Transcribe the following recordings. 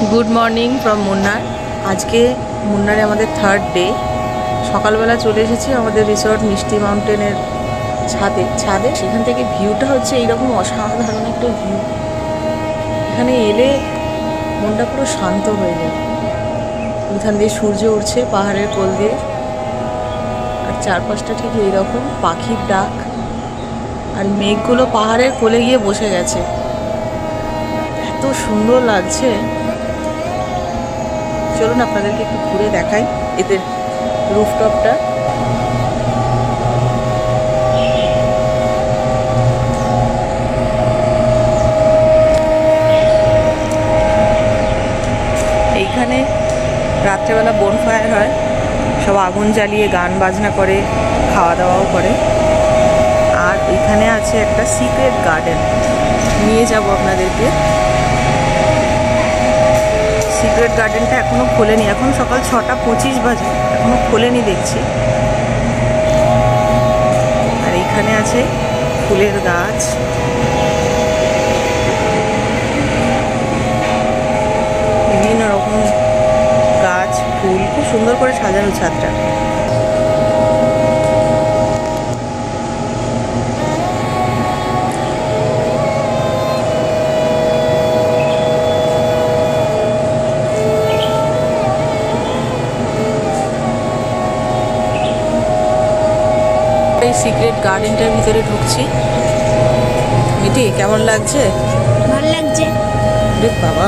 Good morning from Munnar. आज के मुन्नारे हमारे थार्ड डे सकाल बेला चले एसेছি আমাদের রিসর্ট মিষ্টি মাউন্টেনের ছাদে সেখান থেকে ভিউটা হচ্ছে এইরকম অসাধারণ একটা ভিউ। এখানে এলে মনটা পুরো শান্ত হয়ে যায়। এখান দিয়ে সূর্য উঠছে পাহাড়ের কোল দিয়ে, আর চারপাশটা ঠিক এইরকম পাখির ডাক, আর মেঘগুলো পাহাড়ের কোলে গিয়ে বসে গেছে। এত সুন্দর লাগছে। চলুন আপনাদেরকে একটু ঘুরে দেখাই এদের রুফটপটা। এইখানে রাত্রেবেলা বনফায়ার হয়, সব আগুন জ্বালিয়ে গান বাজনা করে, খাওয়া দাওয়াও করে। আর এখানে আছে একটা সিক্রেট গার্ডেন, নিয়ে যাব আপনাদেরকে। সিক্রেট গার্ডেনটা এখনো খোলেনি, এখন সকাল 6:25 বাজে, এখনো খোলেনি দেখছি। আর এখানে আছে ফুলের গাছ, বিভিন্ন রকম গাছ, ফুল, খুব সুন্দর করে সাজানো ছাদটা। এই সিক্রেট গার্ডেনটার ভিতরে ঢুকছি। মিটি, কেমন লাগছে? ভালো লাগছে। রে বাবা,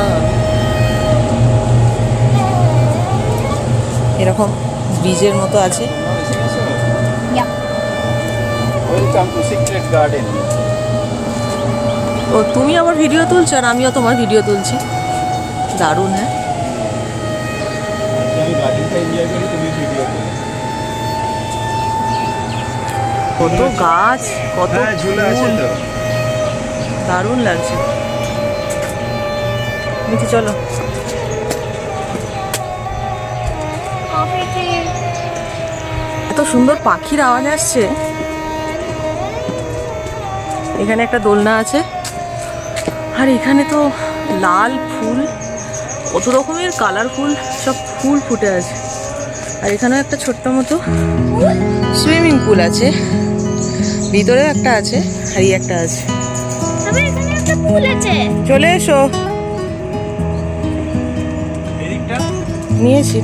এরকম ব্রিজের মতো আছে। Welcome to secret garden. ও, তুমি আমার ভিডিও তুলছো আর আমিও তোমার ভিডিও তুলছি। দারুণ। হ্যাঁ, আমি গার্ডেনটা এনজয় করি, তুমি ভিডিও করো। কত গাছ, কত ঝুলা আছে তো, দারুণ লাগছে। মিঠি চলো। এত সুন্দর পাখির আওয়াজ আসছে। এখানে একটা দোলনা আছে, আর এখানে তো লাল ফুল, কত রকমের কালারফুল সব ফুল ফুটে আছে। আর এখানেও একটা ছোট্ট মতো সুইমিং পুল আছে, ভিতরেও একটা আছে, আর এই একটা আছে। চলে এসো, নিয়েছি।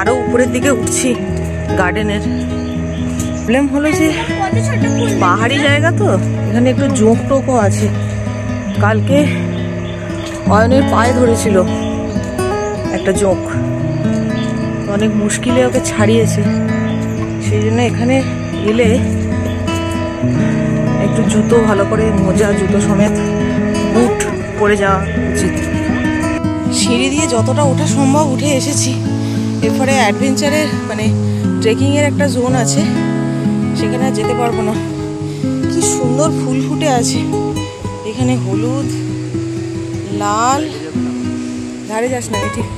আরো উপরের দিকে উঠছি গার্ডেনের। প্রবলেম হলো যে পাহাড়ি জায়গা তো, এখানে একটু জোঁক টোকও আছে। কালকে অয়নের পায়ে ধরেছিল একটা জোঁক, অনেক মুশকিলে ওকে ছাড়িয়েছে। সেই জন্য এখানে এলে একটু জুতো ভালো করে, মোজা জুতো সমেত বুট পরে যাওয়া উচিত। সিঁড়ি দিয়ে যতটা ওঠা সম্ভব উঠে এসেছি। এরপরে অ্যাডভেঞ্চারের মানে ট্রেকিংয়ের একটা জোন আছে, সেখানে আর যেতে পারবো না। কি সুন্দর ফুল ফুটে আছে এখানে, হলুদ, লাল। ধারে যাস না ঠিক,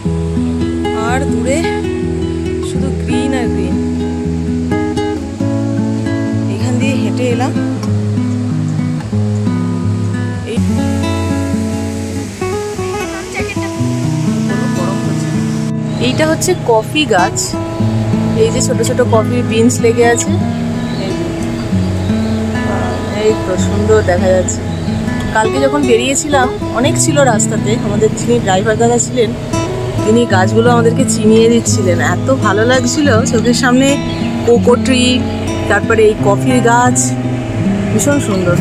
আর দূরে শুধু গ্রিন আর গ্রিন। এখান দিয়ে হেঁটে এলাম। এইটা হচ্ছে কফি গাছ। এই যে ছোট ছোট কফি বিনস লেগে আছে, এই তো সুন্দর দেখা যাচ্ছে। কালকে যখন বেরিয়েছিলাম অনেক ছিল রাস্তাতে, আমাদের যিনি ড্রাইভার দাদা ছিলেন তিনি গাছগুলো আমাদেরকে চিনিয়ে দিচ্ছিলেন। এত ভালো লাগছিল, চোখের সামনে কোকো ট্রি, তারপরে এই কফির গাছ, ভীষণ সুন্দর।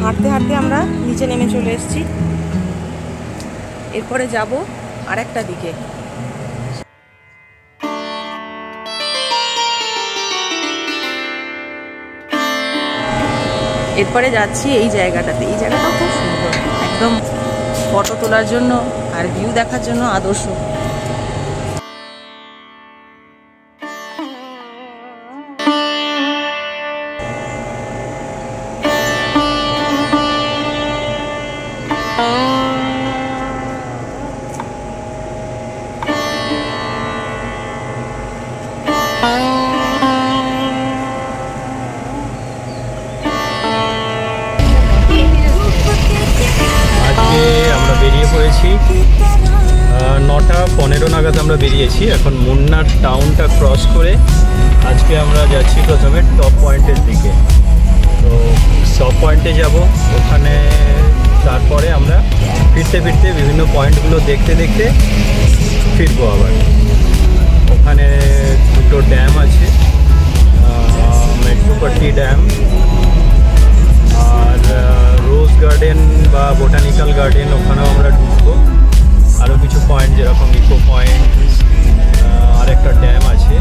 হাঁটতে হাঁটতে আমরা নিচে নেমে চলে এসেছি। এরপরে যাব আর একটা দিকে। এরপরে যাচ্ছি এই জায়গাটাতে। এই জায়গাটাও খুব সুন্দর, একদম ফটো তোলার জন্য আর ভিউ দেখার জন্য আদর্শ। বেরিয়ে পড়েছি 9:15 নাগাদ আমরা বেরিয়েছি। এখন মুন্নার টাউনটা ক্রস করে আজকে আমরা যাচ্ছি প্রথমে টপ পয়েন্টের দিকে। তো টপ পয়েন্টে যাব, ওখানে তারপরে আমরা ফিরতে ফিরতে বিভিন্ন পয়েন্টগুলো দেখতে দেখতে ফিরবো আবার। ওখানে দুটো ড্যাম আছে, মেট্রোপট্টি ড্যাম আর রোজ গার্ডেন বা বোটানিক্যাল গার্ডেন, ওখানেও আমরা ঢুকবো। আরও কিছু পয়েন্ট যেরকম ইকো পয়েন্ট, আর একটা ড্যাম আছে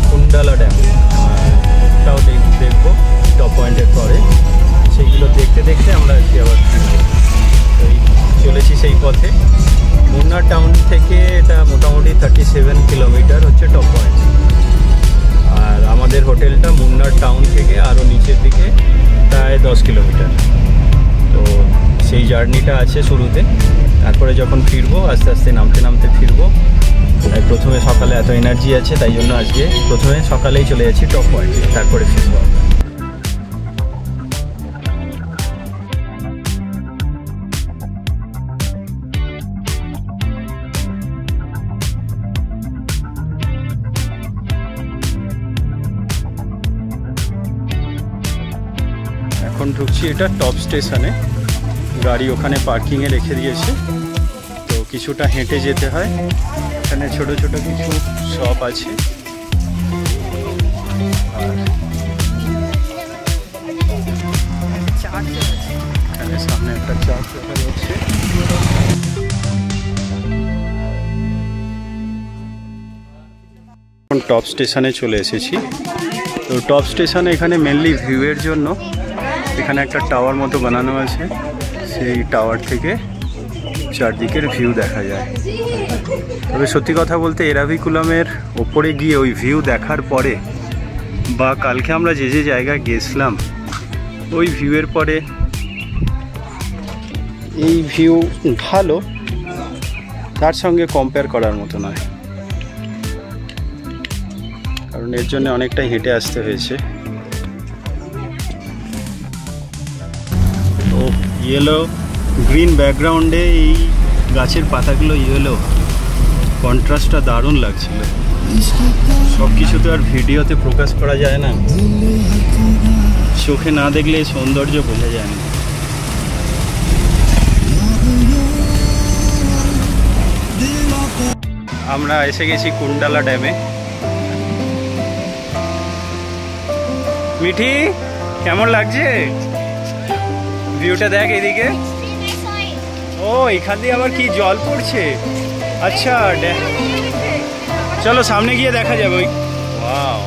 কুন্ডালা ড্যাম, ওটাও দেখবো টপ পয়েন্টের পরে। সেইগুলো দেখতে দেখতে আমরা আজকে আবার চলেছি সেই পথে। মুন্নার টাউন থেকে এটা মোটামুটি 37 কিলোমিটার হচ্ছে টপ পয়েন্ট, আর আমাদের হোটেলটা মুন্নার টাউন থেকে আরও নিচের দিকে প্রায় 10 কিলোমিটার। তো সেই জার্নিটা আছে শুরুতে, তারপরে যখন ফিরবো আস্তে আস্তে নামতে নামতে ফিরবো। তাই প্রথমে সকালে এত এনার্জি আছে, তাই জন্য আজকে প্রথমে সকালেই চলে যাচ্ছি টপ পয়েন্টে, তারপরে ফিরবো। এখন ঢুকছি এটা টপ স্টেশনে, গাড়ি ওখানে পার্কিংয়ে রেখে দিয়েছে। তো কিছুটা হেঁটে যেতে হয়, এখানে ছোট ছোট কিছু শপ আছে। আর এখানে সামনে একটা চার্চ দেখা যাচ্ছে। এখন টপ স্টেশনে চলে এসেছি। তো টপ স্টেশনে এখানে মেনলি ভিউয়ের জন্য এখানে একটা টাওয়ার মতো বানানো আছে, সেই টাওয়ার থেকে চারদিকের ভিউ দেখা যায়। তবে সত্যি কথা বলতে এরাভিকুলামের ওপরে গিয়ে ওই ভিউ দেখার পরে বা কালকে আমরা যে যে জায়গায় গেছিলাম ওই ভিউয়ের পরে এই ভিউ ভালো, তার সঙ্গে কম্পেয়ার করার মতো নয়, কারণ এর জন্য অনেকটাই হেঁটে আসতে হয়েছে। তো ইয়েলো গ্রিন ব্যাকগ্রাউন্ডে এই গাছের পাতাগুলো ইয়েলো, কন্ট্রাস্টটা দারুণ লাগছিল। সব কিছু তো আর ভিডিওতে প্রকাশ করা যায় না, চোখে না দেখলে সৌন্দর্য বোঝা যায় না। আমরা এসে গেছি কুন্ডালা ড্যামে। মিঠি, কেমন লাগছে ভিউটা? দেখ এদিকে, ও এখান দিয়ে আবার কি জল পড়ছে। আচ্ছা, চলো সামনে গিয়ে দেখা যাবে। ওই ওয়াও,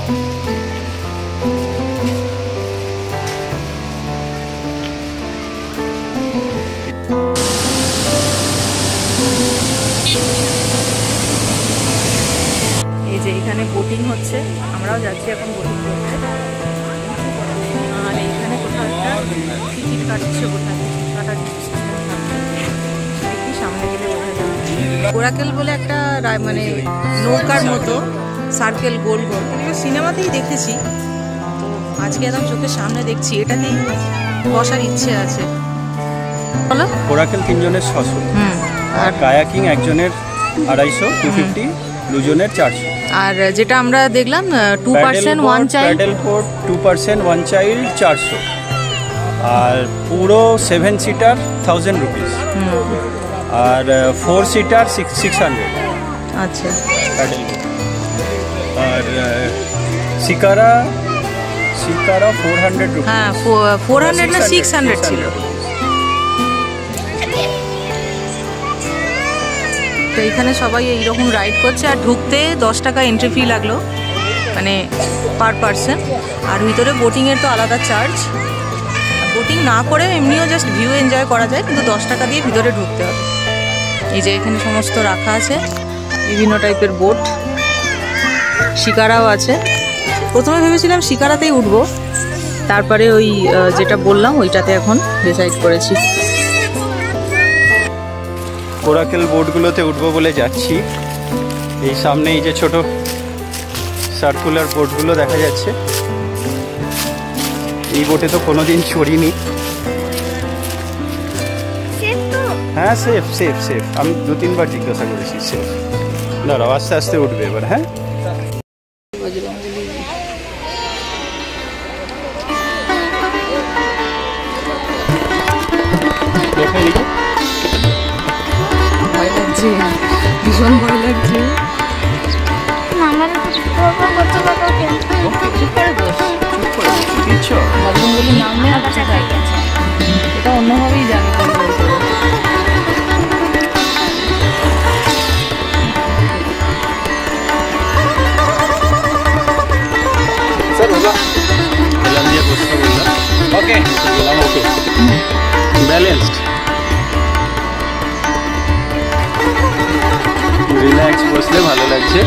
এই যে এখানে বোটিং হচ্ছে, আমরাও যাচ্ছি এখন বোটিং করতে। আর এইখানে কোথাও একটা টিকিট কাটছে, কোথায় কাটার দেখি সামনে গেলে বোঝা যাবে। কোরাকেল বলে একটা মানে নৌকার মতো সার্কেল গোল গোল, এগুলো সিনেমাতেই দেখেছি, তো আজকে একদম চোখের সামনে দেখছি, এটাতেই বসার ইচ্ছে আছে। বলো, কোরাকেল 3 জনের 600, আর কায়াকিং একজনের 250, 250, দুজনের 400। আর যেটা আমরা দেখলাম 2% 1 চাইল্ড, প্যাডেল বোট 2% 1 চাইল্ড 400, আর পুরো 7 সিটার 1000 রুপিস, আর 4 সিটার 600। আচ্ছা, প্যাডেল বোট। আর শিকারা 400 রুপিস। হ্যাঁ 400 না 600 ছিল। তো এখানে সবাই এইরকম রাইড করছে, আর ঢুকতে 10 টাকা এন্ট্রি ফি লাগলো, মানে পার পারসন। আর ভিতরে বোটিংয়ের তো আলাদা চার্জ, বোটিং না করে এমনিও জাস্ট ভিউ এনজয় করা যায়, কিন্তু 10 টাকা দিয়ে ভিতরে ঢুকতে হবে। এই যে এখানে সমস্ত রাখা আছে, বিভিন্ন টাইপের বোট, শিকারাও আছে। প্রথমে ভেবেছিলাম শিকারাতেই উঠবো, তারপরে ওই যেটা বললাম ওইটাতে এখন ডিসাইড করেছি। কোরাকেল বোটগুলোতে উঠবো বলে যাচ্ছি। এই সামনে এই যে ছোট সার্কুলার বোটগুলো দেখা যাচ্ছে, এই বোটে তো কোনোদিন চড়িনি। হ্যাঁ সেফ সেফ সেফ, আমি 2-3 বার জিজ্ঞাসা করেছি সেফ। দাঁড়াও আস্তে আস্তে উঠবে এবার। হ্যাঁ ভয় লাগছে, ভীষণ ভয় লাগছে। আমার করতে পারবো কেন? চুপ করে বস, চুপ করে বস। কিচ্ছু বজরঙ্গলি নামলে আর কিছু থাকে না। এটা অন্যভাবেই যাবে বলবো। এলাম দিয়ে বসতে বললাম। ওকে বললাম ওকে, ব্যালেন্সড, রিল্যাক্স বসলে ভালো লাগছে।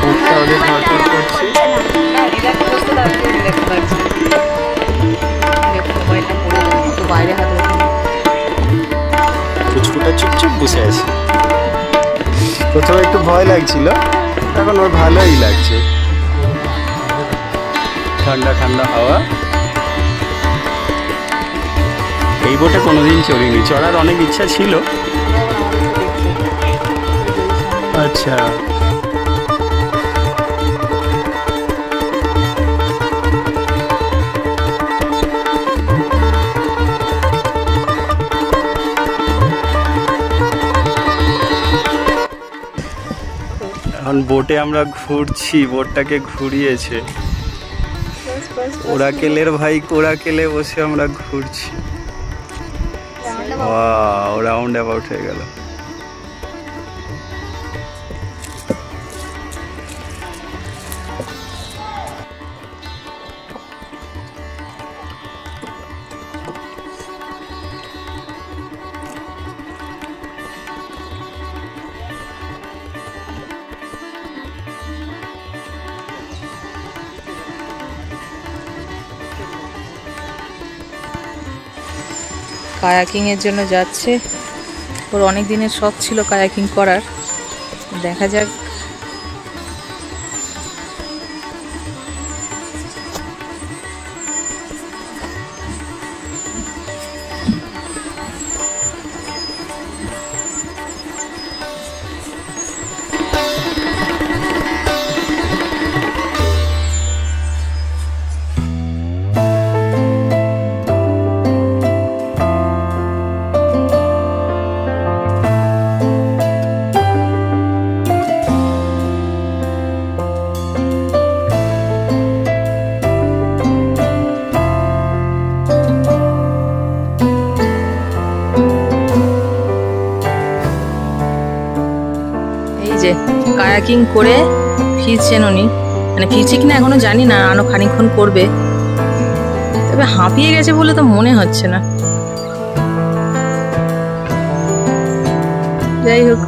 বুকটা ওদের ধরপড় করছে। না, রিল্যাক্স বসতে লাগছে, রিল্যাক্স লাগছে। দেখো মোবাইলটা পড়ে যাবে, একটু বাইরে হাত রাখুন। পুচকুটা চুপচুপ বসে আছে। প্রথমে একটু ভয় লাগছিল, এখন ওর ভালোই লাগছে। ঠান্ডা ঠান্ডা হাওয়া। এই বোটে কোনোদিন চড়িনি, চড়ার অনেক ইচ্ছা ছিল। আচ্ছা এখন বোটে আমরা ঘুরছি, বোটটাকে ঘুরিয়েছে ওরাকেলের ভাই, ওরাকেলে বসে আমরা ঘুরছি। ওয়াও, রাউন্ড অ্যাবাউট হয়ে গেল। কায়াকিংয়ের জন্য যাচ্ছে। ওর অনেক দিনের শখ ছিল কায়াকিং করার, দেখা যাক। কায়াকিং করে ফিরছেন উনি, মানে ফিরছে কিনা এখনো জানি না, আরো খানিকক্ষণ করবে। তবে হাঁপিয়ে গেছে বলে তো মনে হচ্ছে না। যাই হোক,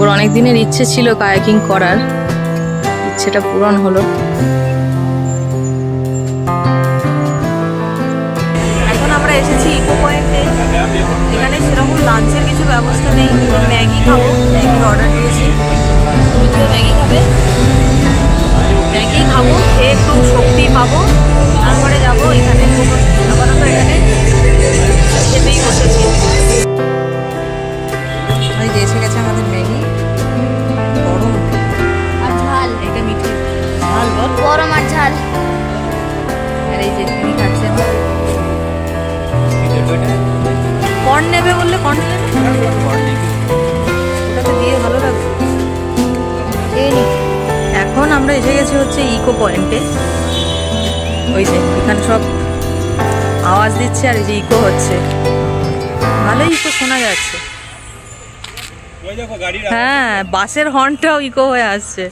ওর অনেক দিনের ইচ্ছে ছিল কায়াকিং করার, ইচ্ছেটা পূরণ হলো। এখন আমরা এসেছি ইকো পয়েন্টে। এখানে সেরকম লাঞ্চের কিছু ব্যবস্থা নেই, ম্যাগি খাবো, ম্যাগির অর্ডার দিয়েছি। ম্যাগি খাবে, ম্যাগি খাবো, খেয়ে একটু শক্তি পাবো, তারপরে যাবো। এখানে আপাতত এখানে খেতেই বসেছি। ওই যে এসে গেছে আমাদের ম্যাগি, গরম আর ঝাল, এটা মিঠে ঝাল বল, গরম আর ঝাল। আর এই যে তিনি খাচ্ছেন। কর্ন নেবে বললে কর্ন নেবে, ওটাতে দিয়ে ভালো লাগবে। এখন আমরা এসে গেছি হচ্ছে ইকো পয়েন্টে। ওই যে এখানে সব আওয়াজ দিচ্ছে আর এই যে ইকো হচ্ছে, ভালোই ইকো শোনা যাচ্ছে। হ্যাঁ, বাসের হর্নটাও ইকো হয়ে আসছে।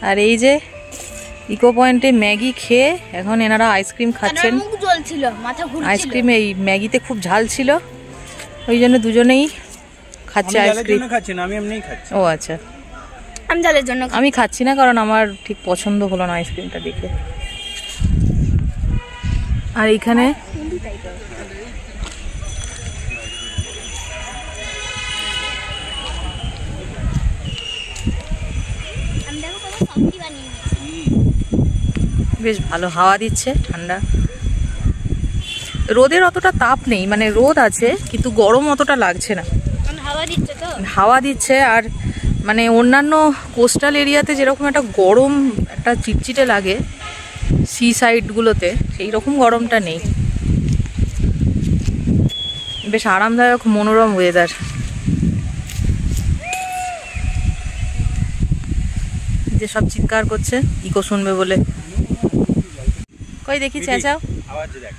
আর এই যে ইকো পয়েন্টে ম্যাগি খেয়ে এখন এনারা আইসক্রিম খাচ্ছেন। মুখ জ্বলছিল, মাথা ঘুরছিল। আইসক্রিমে এই ম্যাগিতে খুব ঝাল ছিল, ওই জন্য দুজনেই খাচ্ছে আইসক্রিম। আমি এমনিই খাচ্ছি। ও আচ্ছা, আমি ঝালের জন্য আমি খাচ্ছি না, কারণ আমার ঠিক পছন্দ হলো না আইসক্রিমটা দেখে। আর এইখানে বেশ ভালো হাওয়া দিচ্ছে, ঠান্ডা। রোদের অতটা তাপ নেই, মানে রোদ আছে কিন্তু গরম অতটা লাগছে না। হাওয়া দিচ্ছে তো। হাওয়া দিচ্ছে, আর মানে অন্যান্য কোস্টাল এরিয়াতে যেরকম একটা গরম, একটা চিটচিটে লাগে সি সাইডগুলোতে, সেই রকম গরমটা নেই। বেশ আরামদায়ক মনোরম ওয়েদার। যে সব চিৎকার করছে ইকো শুনবে বলে। কই দেখি চেঁচাও। আওয়াজ দেখ।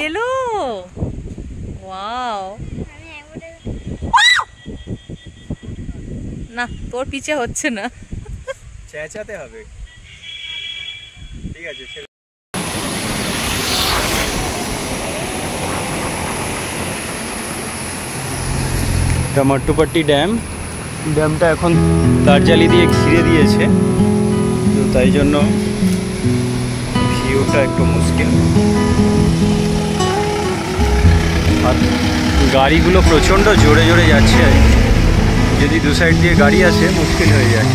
এলো, ওয়াও। না তোর পিছে হচ্ছে না। চেঁচাতে হবে, ঠিক আছে। মট্টুপাট্টি ড্যামটা এখন তারজালি দিয়ে ঘিরে দিয়েছে, তো তাই জন্য ভিউটা একটু মুশকিল। আর গাড়িগুলো প্রচণ্ড জোরে জোরে যাচ্ছে, যদি দু সাইড দিয়ে গাড়ি আসে মুশকিল হয়ে যায়।